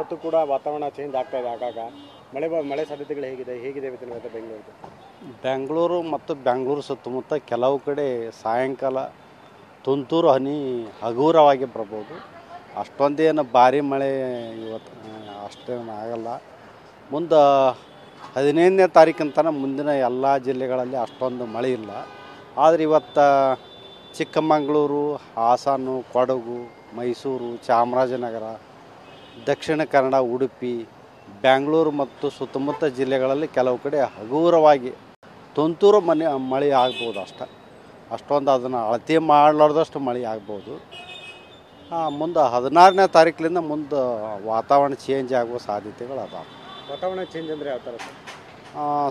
ಇವತ್ತು ಕೂಡ ವಾತಾವರಣ ಚೇಂಜ್ ಆಗ್ತಾ ಇದೆ. ಆಗಾಗ ಮಳೆ ಸಾಧ್ಯತೆಗಳು ಹೇಗಿದೆ ಇವತ್ತು ಬೆಂಗಳೂರು ಮತ್ತು ಬೆಂಗಳೂರು ಸುತ್ತಮುತ್ತ ಕೆಲವು ಕಡೆ ಸಾಯಂಕಾಲ ತುಂತುರು ಹನಿ ಹಗುರವಾಗಿ ಬರ್ಬೋದು. ಅಷ್ಟೊಂದೇನು ಭಾರಿ ಮಳೆ ಇವತ್ತು ಅಷ್ಟೇನು ಆಗಲ್ಲ. ಮುಂದೆ 15ನೇ ತಾರೀಕಿನ ಮುಂದಿನ ಎಲ್ಲ ಜಿಲ್ಲೆಗಳಲ್ಲಿ ಅಷ್ಟೊಂದು ಮಳೆ ಇಲ್ಲ. ಆದರೆ ಇವತ್ತು ಚಿಕ್ಕಮಗಳೂರು, ಹಾಸನ, ಕೊಡಗು, ಮೈಸೂರು, ಚಾಮರಾಜನಗರ, ದಕ್ಷಿಣ ಕನ್ನಡ, ಉಡುಪಿ, ಬೆಂಗಳೂರು ಮತ್ತು ಸುತ್ತಮುತ್ತ ಜಿಲ್ಲೆಗಳಲ್ಲಿ ಕೆಲವು ಕಡೆ ಹಗುರವಾಗಿ ತುಂತುರು ಮಳೆ ಆಗ್ಬೋದು. ಅಷ್ಟೊಂದು ಅದನ್ನು ಅಳತೆ ಮಾಡಲಾರ್ದಷ್ಟು ಮಳೆ ಆಗ್ಬೋದು. ಮುಂದೆ 16ನೇ ತಾರೀಕಿನಿಂದ ಮುಂದೆ ವಾತಾವರಣ ಚೇಂಜ್ ಆಗುವ ಸಾಧ್ಯತೆಗಳು ಅದಾವೆ. ವಾತಾವರಣ ಚೇಂಜ್ ಅಂದರೆ ಯಾವ ಥರ?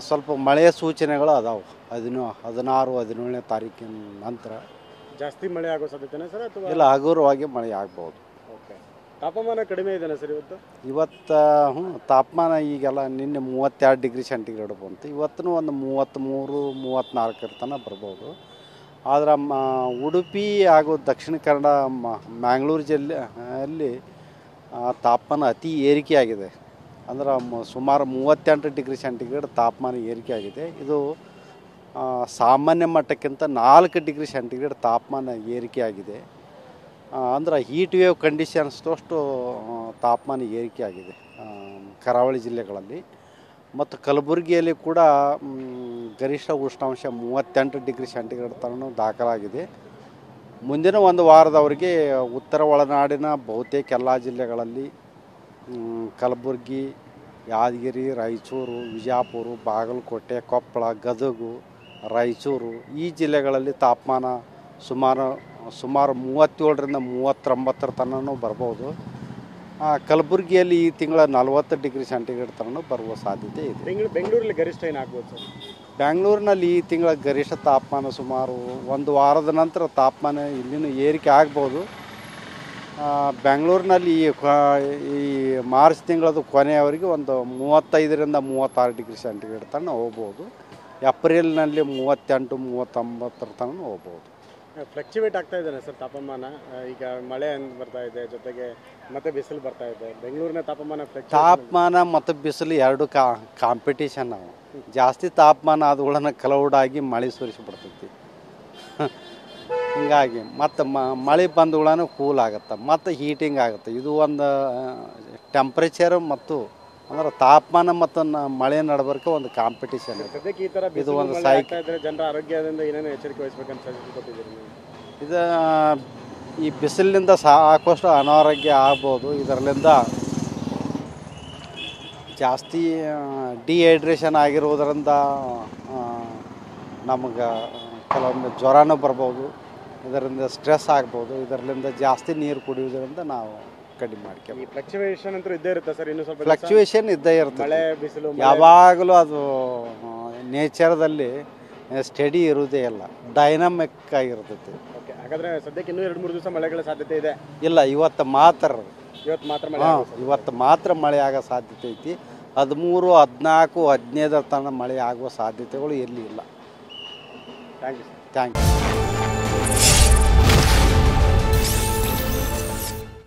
ಸ್ವಲ್ಪ ಮಳೆಯ ಸೂಚನೆಗಳು ಅದಾವೆ. 16, 17ನೇ ತಾರೀಕಿನ ನಂತರ ಜಾಸ್ತಿ ಮಳೆ ಆಗೋ ಸಾಧ್ಯತೆನಾ ಸರ್ ಅಥವಾ ಇಲ್ಲ ಹಗುರವಾಗಿ ಮಳೆ ಆಗ್ಬೋದು. ಓಕೆ. ತಾಪಮಾನ ಕಡಿಮೆ ಇದೆಯಾ ಸರ್ ಇವತ್ತು? ತಾಪಮಾನ ಈಗೆಲ್ಲ ನಿನ್ನೆ 32 ಡಿಗ್ರಿ ಸೆಂಟಿಗ್ರೇಡ್ ಬಂತು. ಇವತ್ತು ಒಂದು 33, 34 ತನಕ ಬರ್ಬೋದು. ಆದರೆ ಉಡುಪಿ ಹಾಗೂ ದಕ್ಷಿಣ ಕನ್ನಡ, ಮ್ಯಾಂಗ್ಳೂರು ಜಿಲ್ಲೆಯಲ್ಲಿ ತಾಪಮಾನ ಅತಿ ಏರಿಕೆಯಾಗಿದೆ. ಅಂದ್ರೆ ಸುಮಾರು 38 ಡಿಗ್ರಿ ಸೆಂಟಿಗ್ರೇಡ್ ತಾಪಮಾನ ಏರಿಕೆಯಾಗಿದೆ. ಇದು ಸಾಮಾನ್ಯ ಮಟ್ಟಕ್ಕಿಂತ 4 ಡಿಗ್ರಿ ಸೆಂಟಿಗ್ರೇಡ್ ತಾಪಮಾನ ಏರಿಕೆಯಾಗಿದೆ. ಅಂದ್ರೆ ಹೀಟ್ ವೇವ್ ಕಂಡೀಷನ್ಸ್ದಷ್ಟು ತಾಪಮಾನ ಏರಿಕೆಯಾಗಿದೆ ಕರಾವಳಿ ಜಿಲ್ಲೆಗಳಲ್ಲಿ. ಮತ್ತು ಕಲಬುರಗಿಯಲ್ಲಿ ಕೂಡ ಗರಿಷ್ಠ ಉಷ್ಣಾಂಶ 38 ಡಿಗ್ರಿ ಸೆಂಟಿಗ್ರೇಡ್ ತನಕ ದಾಖಲಾಗಿದೆ. ಮುಂದಿನ ಒಂದು ವಾರದವರೆಗೆ ಉತ್ತರ ಒಳನಾಡಿನ ಬಹುತೇಕ ಎಲ್ಲ ಜಿಲ್ಲೆಗಳಲ್ಲಿ ಕಲಬುರಗಿ, ಯಾದಗಿರಿ, ರಾಯಚೂರು, ವಿಜಯಪುರ, ಬಾಗಲಕೋಟೆ, ಕೊಪ್ಪಳ, ಗದಗ, ರಾಯಚೂರು ಈ ಜಿಲ್ಲೆಗಳಲ್ಲಿ ತಾಪಮಾನ ಸುಮಾರು 37ರಿಂದ 39 ತನಕ ಬರ್ಬೋದು. ಕಲಬುರಗಿಯಲ್ಲಿ ಈ ತಿಂಗಳ 40 ಡಿಗ್ರಿ ಸೆಂಟಿಗ್ರೇಡ್ ತನಕ ಬರುವ ಸಾಧ್ಯತೆ ಇದೆ. ಬೆಂಗಳೂರಲ್ಲಿ ಗರಿಷ್ಠ ಏನಾಗ್ಬೋದು ಸರ್? ಬೆಂಗಳೂರಿನಲ್ಲಿ ಈ ತಿಂಗಳ ಗರಿಷ್ಠ ತಾಪಮಾನ ಸುಮಾರು ಒಂದು ವಾರದ ನಂತರ ತಾಪಮಾನ ಇಲ್ಲಿನೂ ಏರಿಕೆ ಆಗ್ಬೋದು. ಬೆಂಗಳೂರಿನಲ್ಲಿ ಈ ಮಾರ್ಚ್ ತಿಂಗಳದ ಕೊನೆಯವರೆಗೆ ಒಂದು 35ರಿಂದ 36 ಡಿಗ್ರಿ ಸೆಂಟಿಗ್ರೇಡ್ ತನಕ ಹೋಗ್ಬೋದು. ಏಪ್ರಿಲ್ನಲ್ಲಿ 38, 39 ತನಕ ಹೋಗ್ಬೋದು. ಫ್ಲಕ್ಚುವೇಟ್ ಆಗ್ತಾ ಇದ್ದಾನೆ ಸರ್ ತಾಪಮಾನ? ಈಗ ಮಳೆ ಬರ್ತಾ ಇದೆ, ಜೊತೆಗೆ ಮತ್ತೆ ಬಿಸಿಲು ಬರ್ತಾ ಇದೆ. ಬೆಂಗಳೂರಿನ ತಾಪಮಾನ ಮತ್ತು ಬಿಸಿಲು ಎರಡು ಕಾಂಪಿಟೇಷನ್. ನಾವು ಜಾಸ್ತಿ ತಾಪಮಾನ ಆದಗಳನ್ನ ಕ್ಲೌಡಾಗಿ ಮಳೆ ಸುರಿಸಿಬಿಡ್ತೈತಿ. ಹಿಂಗಾಗಿ ಮತ್ತು ಮಳೆ ಬಂದಗಳನ್ನ ಕೂಲ್ ಆಗುತ್ತೆ, ಮತ್ತು ಹೀಟಿಂಗ್ ಆಗುತ್ತೆ. ಇದು ಒಂದು ಟೆಂಪ್ರೇಚರ್ ಮತ್ತು ಅಂದ್ರೆ ತಾಪಮಾನ ಮತ್ತು ಮಳೆ ನಡಬರ್ಕೆ ಒಂದು ಕಾಂಪಿಟೇಷನ್. ಇದು ಒಂದು ಜನರ ಆರೋಗ್ಯದಿಂದ ಏನೇನು ಎಚ್ಚರಿಕೆ ವಹಿಸಬೇಕಂತ ಕೊಟ್ಟಿದ್ದೀರಿ? ಇದು ಈ ಬಿಸಿಲಿನಿಂದ ಸಾಕಷ್ಟು ಅನಾರೋಗ್ಯ ಆಗ್ಬೋದು. ಇದರಲ್ಲಿಂದ ಜಾಸ್ತಿ ಡಿಹೈಡ್ರೇಷನ್ ಆಗಿರುವುದರಿಂದ ನಮಗೆ ಕೆಲವೊಮ್ಮೆ ಜ್ವರನೂ ಬರ್ಬೋದು. ಇದರಿಂದ ಸ್ಟ್ರೆಸ್ ಆಗ್ಬೋದು. ಇದರಿಂದ ಜಾಸ್ತಿ ನೀರು ಕುಡಿಯೋದ್ರಿಂದ ನಾವು ಕಡಿಮೆ ಮಾಡ್ತೀವಿ. ಫ್ಲಕ್ಚುವೇಷನ್ ಅಂತೂ ಇದ್ದೇ ಇರುತ್ತೆ ಸರ್. ಇನ್ನೂ ಸ್ವಲ್ಪ ಫ್ಲಕ್ಚುವೇಷನ್ ಇದ್ದೇ ಇರುತ್ತೆ. ಮಳೆ ಬಿಸಿಲು ಯಾವಾಗಲೂ ಅದು ನೇಚರ್ದಲ್ಲಿ ಸ್ಟಡಿ ಇರುವುದೇ ಇಲ್ಲ, ಡೈನಾಮಿಕ್ ಆಗಿರ್ತೈತಿ. ಓಕೆ. ಹಾಗಾದರೆ ಸದ್ಯಕ್ಕೆ ಇನ್ನೂ 2-3 ದಿವಸ ಮಳೆಗಳ ಸಾಧ್ಯತೆ ಇದೆ? ಇಲ್ಲ, ಇವತ್ತು ಮಾತ್ರ ಮಳೆ ಆಗೋ ಸಾಧ್ಯತೆ ಐತಿ. 13, 14, 15 ತನಕ ಮಳೆ ಆಗುವ ಸಾಧ್ಯತೆಗಳು ಎಲ್ಲಿ ಇಲ್ಲ. Thank you sir. Thank you.